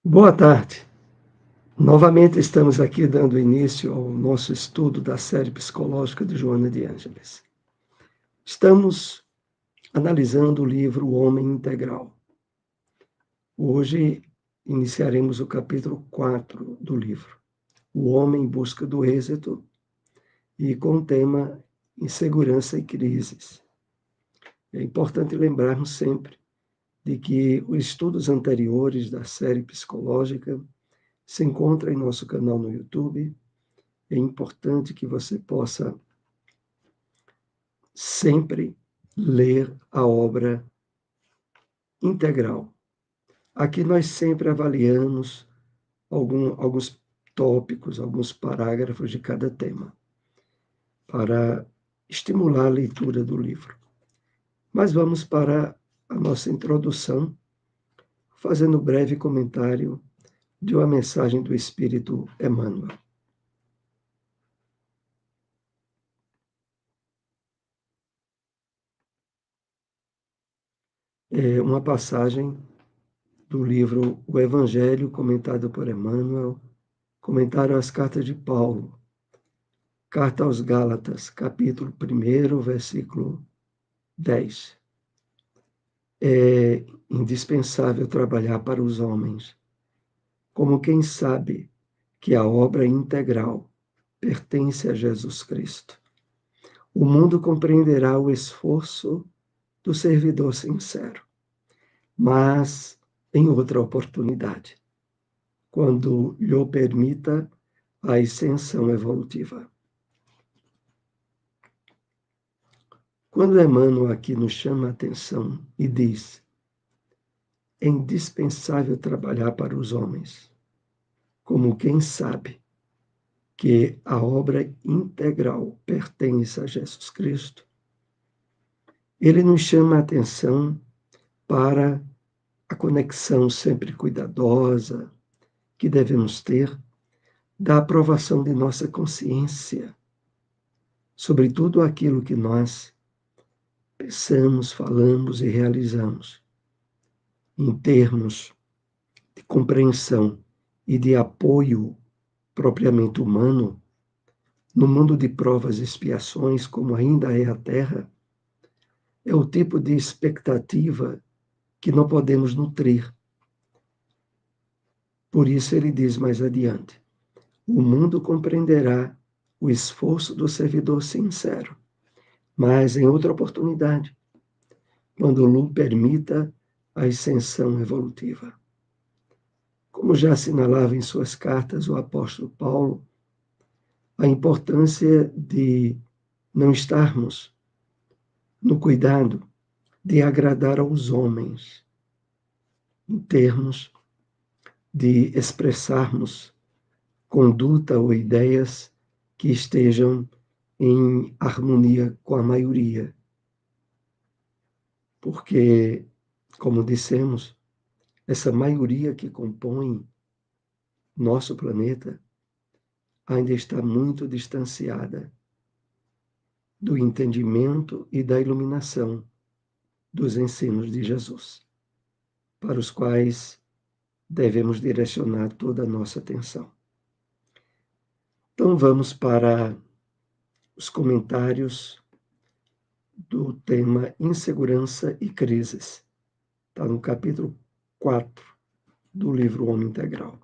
Boa tarde. Novamente estamos aqui dando início ao nosso estudo da série psicológica de Joana de Ângeles. Estamos analisando o livro O Homem Integral. Hoje iniciaremos o capítulo 4 do livro, O Homem em Busca do Êxito, e com o tema Insegurança e Crises. É importante lembrarmos sempre de que os estudos anteriores da série psicológica se encontram em nosso canal no YouTube. É importante que você possa sempre ler a obra integral. Aqui nós sempre avaliamos alguns tópicos, alguns parágrafos de cada tema, para estimular a leitura do livro. Mas vamos para a nossa introdução, fazendo um breve comentário de uma mensagem do Espírito Emmanuel. É uma passagem do livro O Evangelho, comentado por Emmanuel, comentário às cartas de Paulo, carta aos Gálatas, capítulo 1, versículo 10. É indispensável trabalhar para os homens, como quem sabe que a obra integral pertence a Jesus Cristo. O mundo compreenderá o esforço do servidor sincero, mas em outra oportunidade, quando lhe permita a ascensão evolutiva. Quando Emmanuel aqui nos chama a atenção e diz: é indispensável trabalhar para os homens, como quem sabe que a obra integral pertence a Jesus Cristo, ele nos chama a atenção para a conexão sempre cuidadosa que devemos ter da aprovação de nossa consciência sobre tudo aquilo que nós pensamos, falamos e realizamos, em termos de compreensão e de apoio propriamente humano, no mundo de provas e expiações, como ainda é a Terra, é o tipo de expectativa que não podemos nutrir. Por isso ele diz mais adiante: o mundo compreenderá o esforço do servidor sincero, mas em outra oportunidade, quando lhe permita a ascensão evolutiva. Como já assinalava em suas cartas o apóstolo Paulo, a importância de não estarmos no cuidado de agradar aos homens, em termos de expressarmos conduta ou ideias que estejam em harmonia com a maioria. Porque, como dissemos, essa maioria que compõe nosso planeta ainda está muito distanciada do entendimento e da iluminação dos ensinos de Jesus, para os quais devemos direcionar toda a nossa atenção. Então vamos para os comentários do tema Insegurança e Crises. Está no capítulo 4 do livro Homem Integral.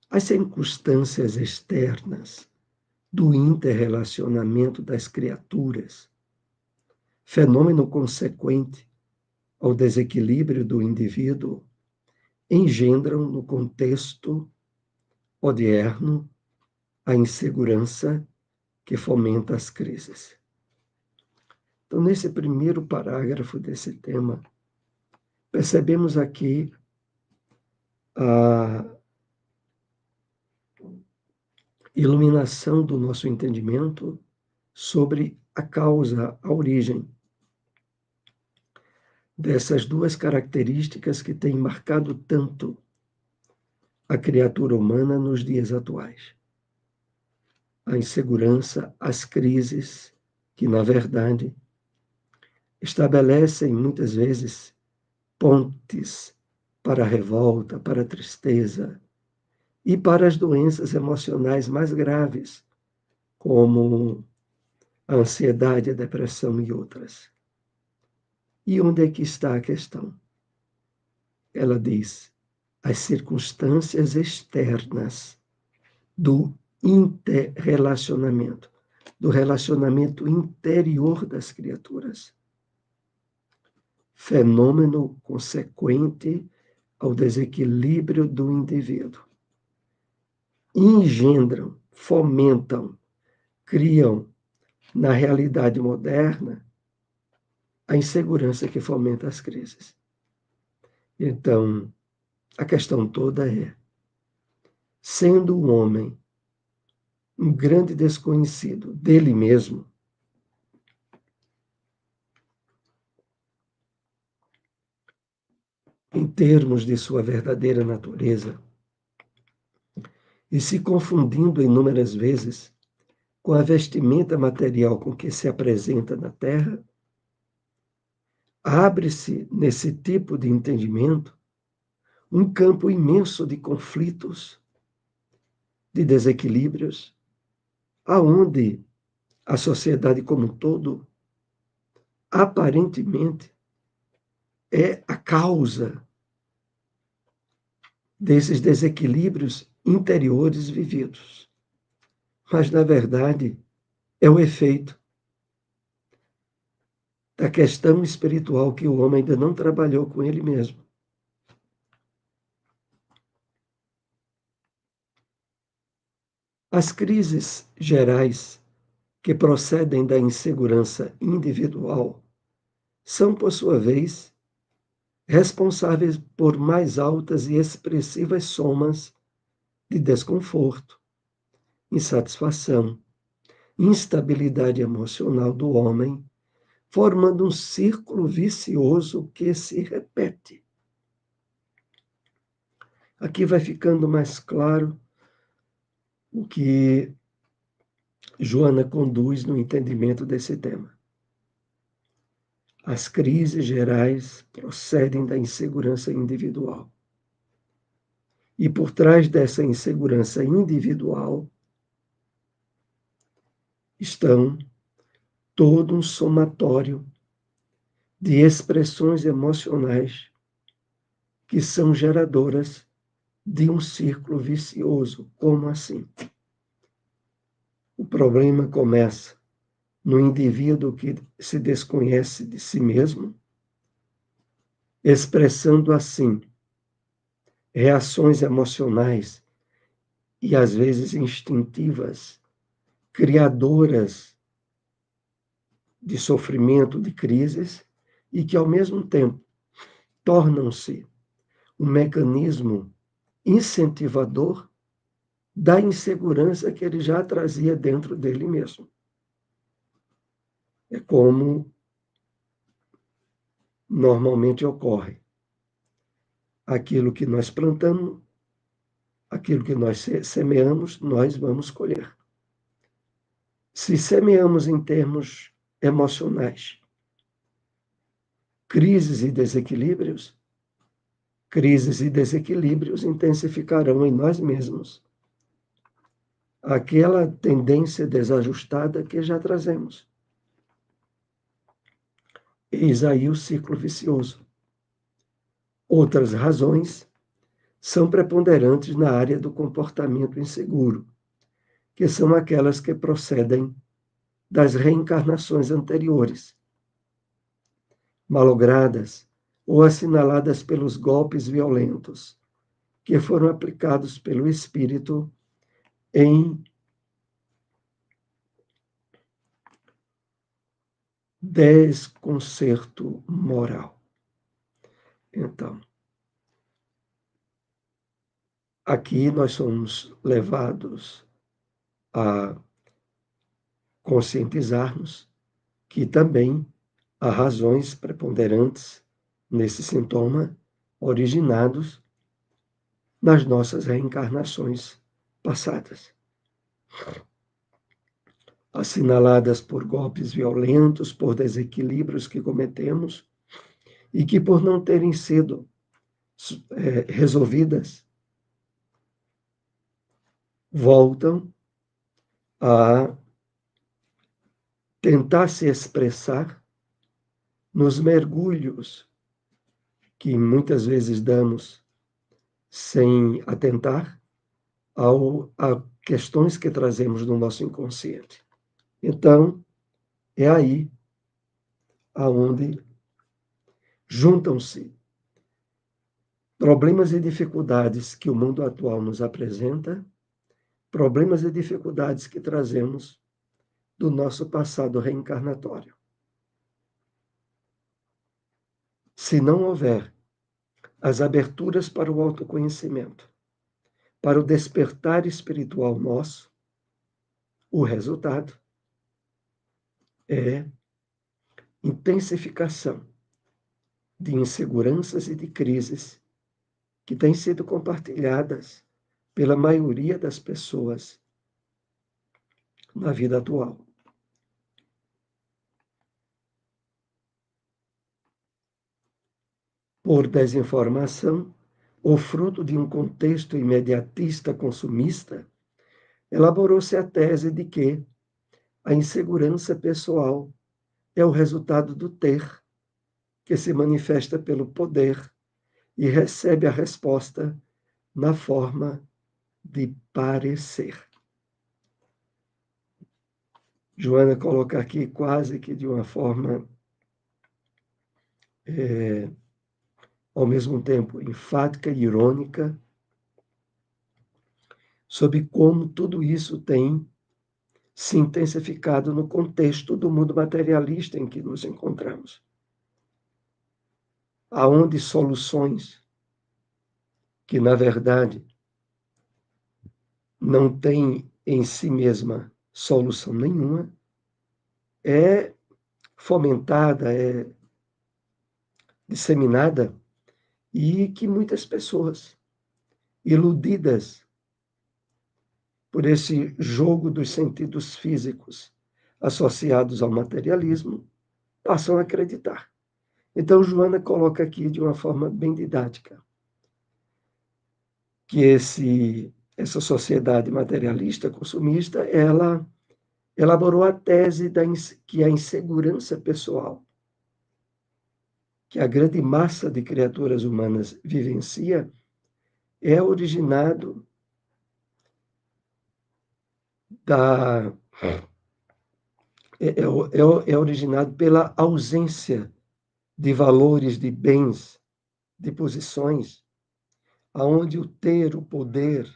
As circunstâncias externas do interrelacionamento das criaturas, fenômeno consequente ao desequilíbrio do indivíduo, engendram no contexto odierno a insegurança que fomenta as crises. Então, nesse primeiro parágrafo desse tema, percebemos aqui a iluminação do nosso entendimento sobre a causa, a origem dessas duas características que têm marcado tanto a criatura humana nos dias atuais. A insegurança, as crises, que, na verdade, estabelecem muitas vezes pontes para a revolta, para a tristeza e para as doenças emocionais mais graves, como a ansiedade, a depressão e outras. E onde é que está a questão? Ela diz: as circunstâncias externas do interrelacionamento, do relacionamento interior das criaturas. Fenômeno consequente ao desequilíbrio do indivíduo. Engendram, fomentam, criam na realidade moderna a insegurança que fomenta as crises. Então, a questão toda é, sendo o homem um grande desconhecido dele mesmo, em termos de sua verdadeira natureza, e se confundindo inúmeras vezes com a vestimenta material com que se apresenta na Terra, abre-se, nesse tipo de entendimento, um campo imenso de conflitos, de desequilíbrios, aonde a sociedade como um todo, aparentemente, é a causa desses desequilíbrios interiores vividos. Mas, na verdade, é o efeito da questão espiritual que o homem ainda não trabalhou com ele mesmo. As crises gerais que procedem da insegurança individual são, por sua vez, responsáveis por mais altas e expressivas somas de desconforto, insatisfação, instabilidade emocional do homem, formando um círculo vicioso que se repete. Aqui vai ficando mais claro o que Joana conduz no entendimento desse tema. As crises gerais procedem da insegurança individual. E por trás dessa insegurança individual estão todo um somatório de expressões emocionais que são geradoras de um círculo vicioso. Como assim? O problema começa no indivíduo que se desconhece de si mesmo, expressando assim reações emocionais e às vezes instintivas, criadoras de sofrimento, de crises, e que ao mesmo tempo tornam-se um mecanismo incentivador da insegurança que ele já trazia dentro dele mesmo. É como normalmente ocorre. Aquilo que nós plantamos, aquilo que nós semeamos, nós vamos colher. Se semeamos em termos emocionais, crises e desequilíbrios intensificarão em nós mesmos aquela tendência desajustada que já trazemos. Eis aí o ciclo vicioso. Outras razões são preponderantes na área do comportamento inseguro, que são aquelas que procedem das reencarnações anteriores, malogradas ou assinaladas pelos golpes violentos que foram aplicados pelo espírito em desconcerto moral. Então, aqui nós somos levados a conscientizarmos que também há razões preponderantes nesse sintoma originados nas nossas reencarnações passadas, assinaladas por golpes violentos, por desequilíbrios que cometemos e que, por não terem sido resolvidas, voltam a tentar se expressar nos mergulhos que muitas vezes damos sem atentar a questões que trazemos no nosso inconsciente. Então, é aí aonde juntam-se problemas e dificuldades que o mundo atual nos apresenta, problemas e dificuldades que trazemos do nosso passado reencarnatório. Se não houver as aberturas para o autoconhecimento, para o despertar espiritual nosso, o resultado é intensificação de inseguranças e de crises que têm sido compartilhadas pela maioria das pessoas na vida atual. Por desinformação, ou fruto de um contexto imediatista consumista, elaborou-se a tese de que a insegurança pessoal é o resultado do ter, que se manifesta pelo poder e recebe a resposta na forma de parecer. Joana coloca aqui quase que de uma forma, ao mesmo tempo, enfática e irônica, sobre como tudo isso tem se intensificado no contexto do mundo materialista em que nos encontramos, aonde soluções que, na verdade, não têm em si mesma solução nenhuma, é fomentada, é disseminada, e que muitas pessoas, iludidas por esse jogo dos sentidos físicos associados ao materialismo, passam a acreditar. Então, Joana coloca aqui de uma forma bem didática que essa sociedade materialista, consumista, ela elaborou a tese que a insegurança pessoal que a grande massa de criaturas humanas vivencia é originado da é originado pela ausência de valores, de bens, de posições, aonde o ter, o poder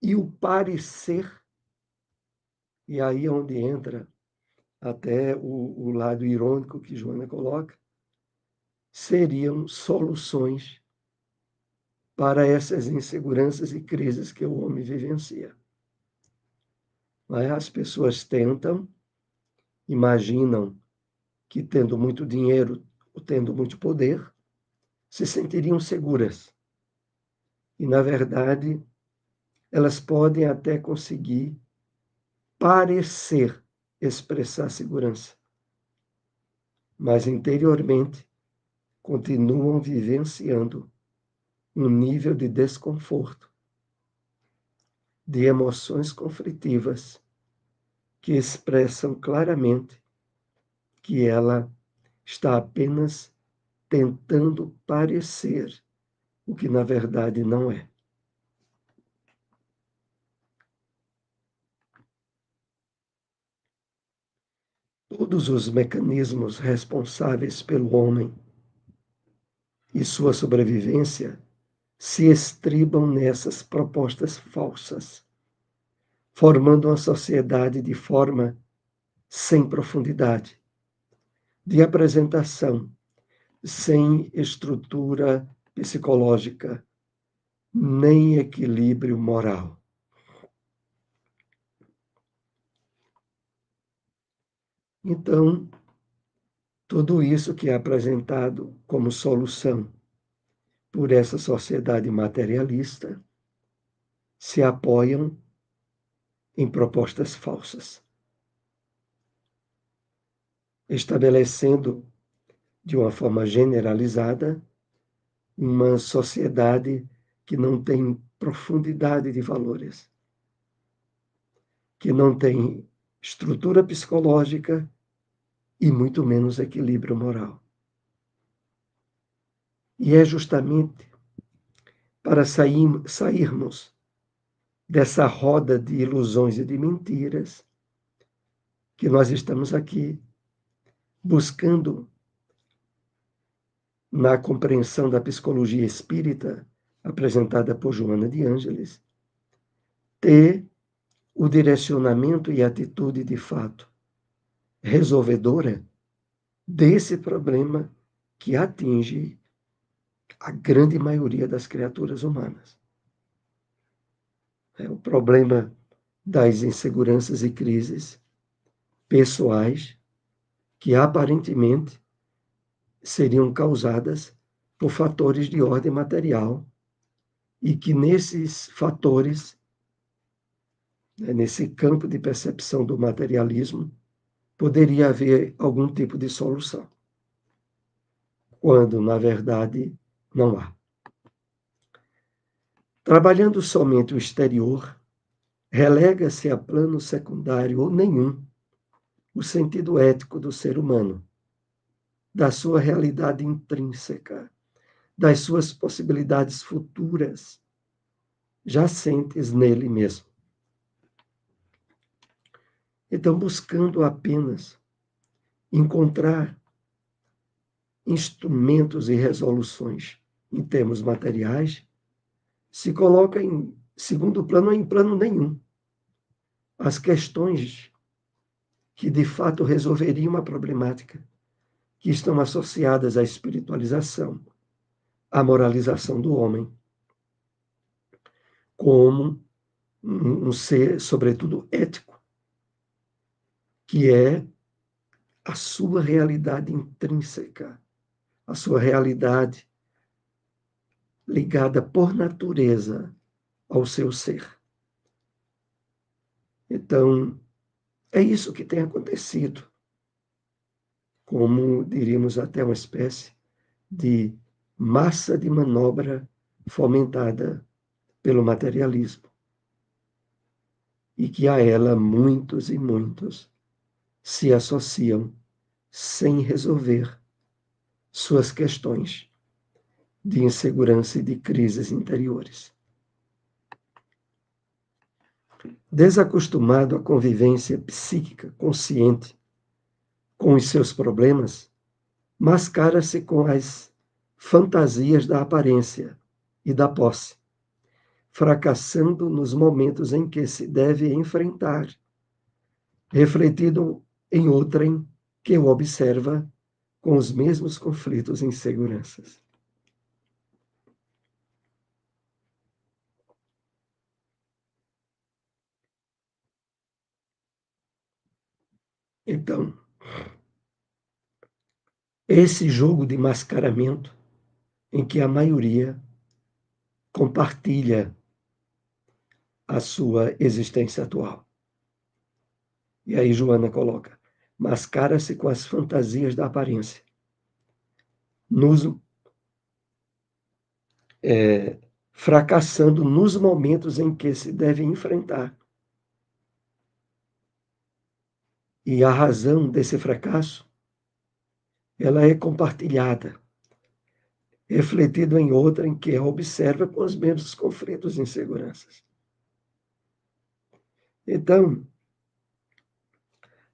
e o parecer, e aí é onde entra até o lado irônico que Joana coloca, seriam soluções para essas inseguranças e crises que o homem vivencia. Mas as pessoas tentam, imaginam que tendo muito dinheiro ou tendo muito poder, se sentiriam seguras. E, na verdade, elas podem até conseguir parecer expressar segurança, mas interiormente continuam vivenciando um nível de desconforto, de emoções conflitivas que expressam claramente que ela está apenas tentando parecer o que na verdade não é. Todos os mecanismos responsáveis pelo homem e sua sobrevivência se estribam nessas propostas falsas, formando uma sociedade de forma sem profundidade, de apresentação, sem estrutura psicológica, nem equilíbrio moral. Então, tudo isso que é apresentado como solução por essa sociedade materialista se apoiam em propostas falsas, estabelecendo de uma forma generalizada uma sociedade que não tem profundidade de valores, que não tem estrutura psicológica e muito menos equilíbrio moral. E é justamente para sairmos dessa roda de ilusões e de mentiras que nós estamos aqui buscando, na compreensão da psicologia espírita apresentada por Joana de Ângeles, ter o direcionamento e atitude de fato resolvedora desse problema que atinge a grande maioria das criaturas humanas. É o problema das inseguranças e crises pessoais que aparentemente seriam causadas por fatores de ordem material e que nesses fatores, nesse campo de percepção do materialismo, poderia haver algum tipo de solução, quando, na verdade, não há. Trabalhando somente o exterior, relega-se a plano secundário ou nenhum o sentido ético do ser humano, da sua realidade intrínseca, das suas possibilidades futuras, jacentes nele mesmo. Então, buscando apenas encontrar instrumentos e resoluções em termos materiais, se coloca em segundo plano ou em plano nenhum as questões que de fato resolveriam a problemática, que estão associadas à espiritualização, à moralização do homem, como um ser, sobretudo, ético, que é a sua realidade intrínseca, a sua realidade ligada por natureza ao seu ser. Então, é isso que tem acontecido, como diríamos até uma espécie de massa de manobra fomentada pelo materialismo, e que a ela muitos e muitos se associam sem resolver suas questões de insegurança e de crises interiores. Desacostumado à convivência psíquica consciente com os seus problemas, mascara-se com as fantasias da aparência e da posse, fracassando nos momentos em que se deve enfrentar, refletido em outrem que o observa com os mesmos conflitos e inseguranças. Então, esse jogo de mascaramento em que a maioria compartilha a sua existência atual. E aí Joana coloca, mascara-se com as fantasias da aparência, nos fracassando nos momentos em que se deve enfrentar. E a razão desse fracasso, ela é compartilhada, refletido em outra em que a observa com os mesmos conflitos e inseguranças. Então,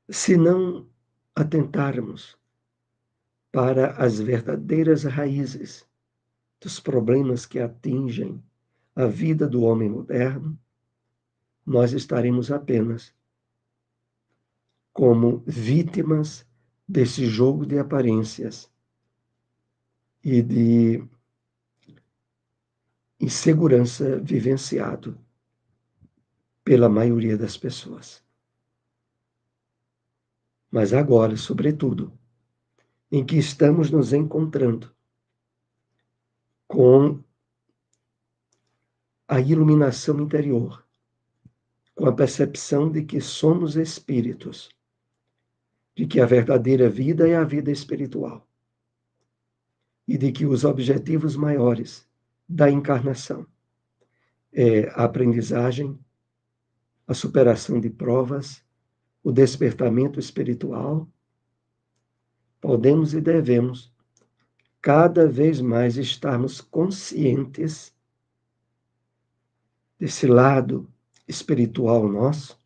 se não atentarmos para as verdadeiras raízes dos problemas que atingem a vida do homem moderno, nós estaremos apenas como vítimas desse jogo de aparências e de insegurança vivenciado pela maioria das pessoas. Mas agora, sobretudo, em que estamos nos encontrando com a iluminação interior, com a percepção de que somos espíritos, de que a verdadeira vida é a vida espiritual, e de que os objetivos maiores da encarnação é a aprendizagem, a superação de provas, o despertamento espiritual, podemos e devemos cada vez mais estarmos conscientes desse lado espiritual nosso,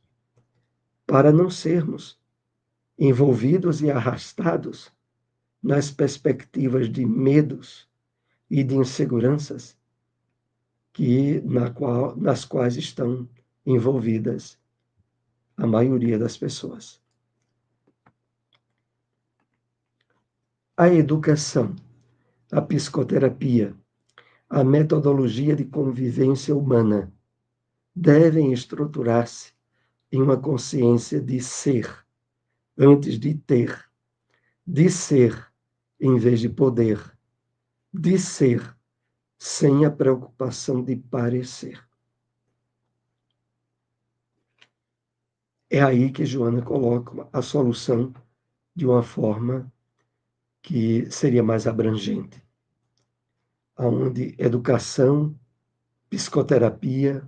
para não sermos envolvidos e arrastados nas perspectivas de medos e de inseguranças nas quais estão envolvidas a maioria das pessoas. A educação, a psicoterapia, a metodologia de convivência humana devem estruturar-se em uma consciência de ser, antes de ter, de ser em vez de poder, de ser sem a preocupação de parecer. É aí que Joana coloca a solução de uma forma que seria mais abrangente, onde educação, psicoterapia,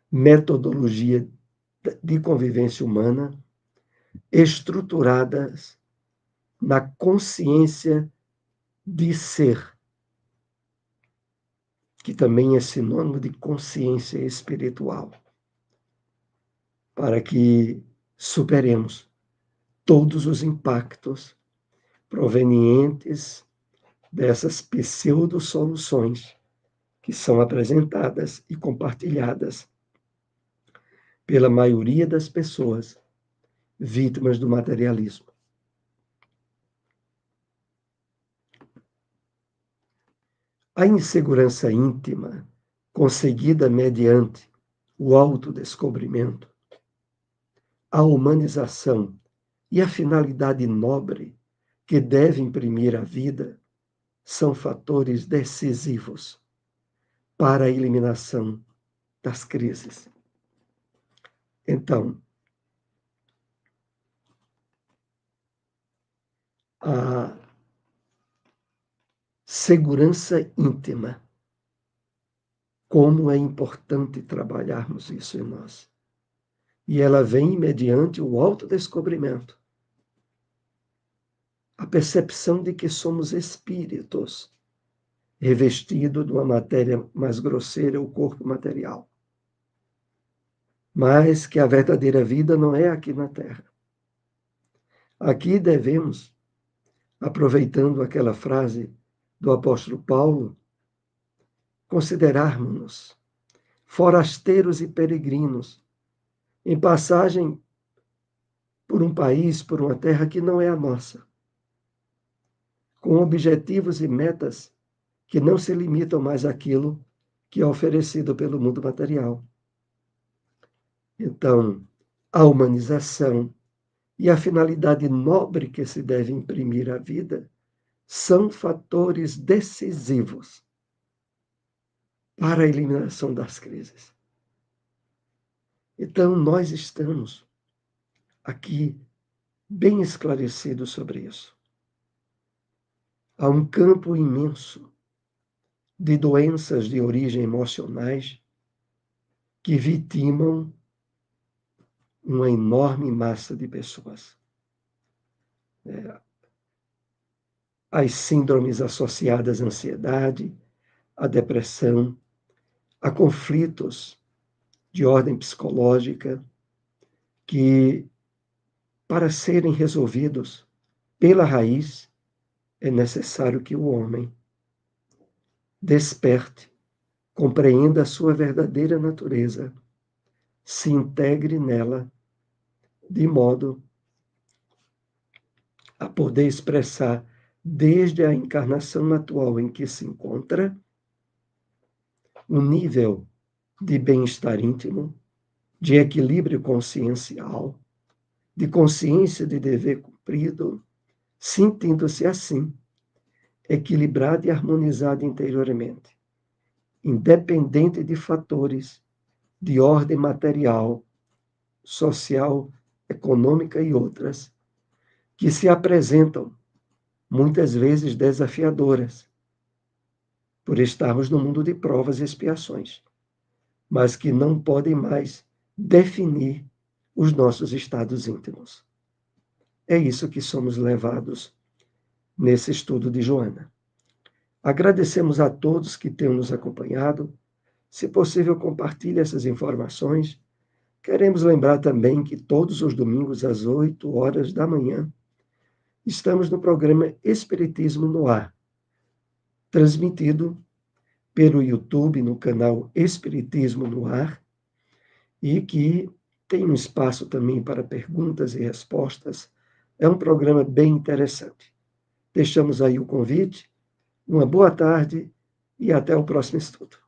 metodologia de convivência humana estruturadas na consciência de ser, que também é sinônimo de consciência espiritual, para que superemos todos os impactos provenientes dessas pseudo-soluções que são apresentadas e compartilhadas pela maioria das pessoas vítimas do materialismo. A insegurança íntima, conseguida mediante o autodescobrimento, a humanização e a finalidade nobre que deve imprimir a vida, são fatores decisivos para a eliminação das crises. Então, a segurança íntima, como é importante trabalharmos isso em nós. E ela vem mediante o autodescobrimento, a percepção de que somos espíritos, revestidos de uma matéria mais grosseira, o corpo material. Mas que a verdadeira vida não é aqui na Terra. Aqui devemos, aproveitando aquela frase do apóstolo Paulo, considerarmos-nos forasteiros e peregrinos, em passagem por um país, por uma terra que não é a nossa, com objetivos e metas que não se limitam mais àquilo que é oferecido pelo mundo material. Então, a humanização e a finalidade nobre que se deve imprimir à vida são fatores decisivos para a eliminação das crises. Então, nós estamos aqui bem esclarecidos sobre isso. Há um campo imenso de doenças de origem emocionais que vitimam uma enorme massa de pessoas. As síndromes associadas à ansiedade, à depressão, a conflitos de ordem psicológica que, para serem resolvidos pela raiz, é necessário que o homem desperte, compreenda a sua verdadeira natureza, se integre nela, de modo a poder expressar, desde a encarnação atual em que se encontra, um nível de bem-estar íntimo, de equilíbrio consciencial, de consciência de dever cumprido, sentindo-se assim, equilibrado e harmonizado interiormente, independente de fatores de ordem material, social, econômica e outras, que se apresentam muitas vezes desafiadoras por estarmos no mundo de provas e expiações, mas que não podem mais definir os nossos estados íntimos. É isso que somos levados nesse estudo de Joana. Agradecemos a todos que têm nos acompanhado. Se possível, compartilhe essas informações. Queremos lembrar também que todos os domingos, às 8 horas da manhã, estamos no programa Espiritismo no Ar, transmitido pelo YouTube, no canal Espiritismo no Ar, e que tem um espaço também para perguntas e respostas. É um programa bem interessante. Deixamos aí o convite. Uma boa tarde e até o próximo estudo.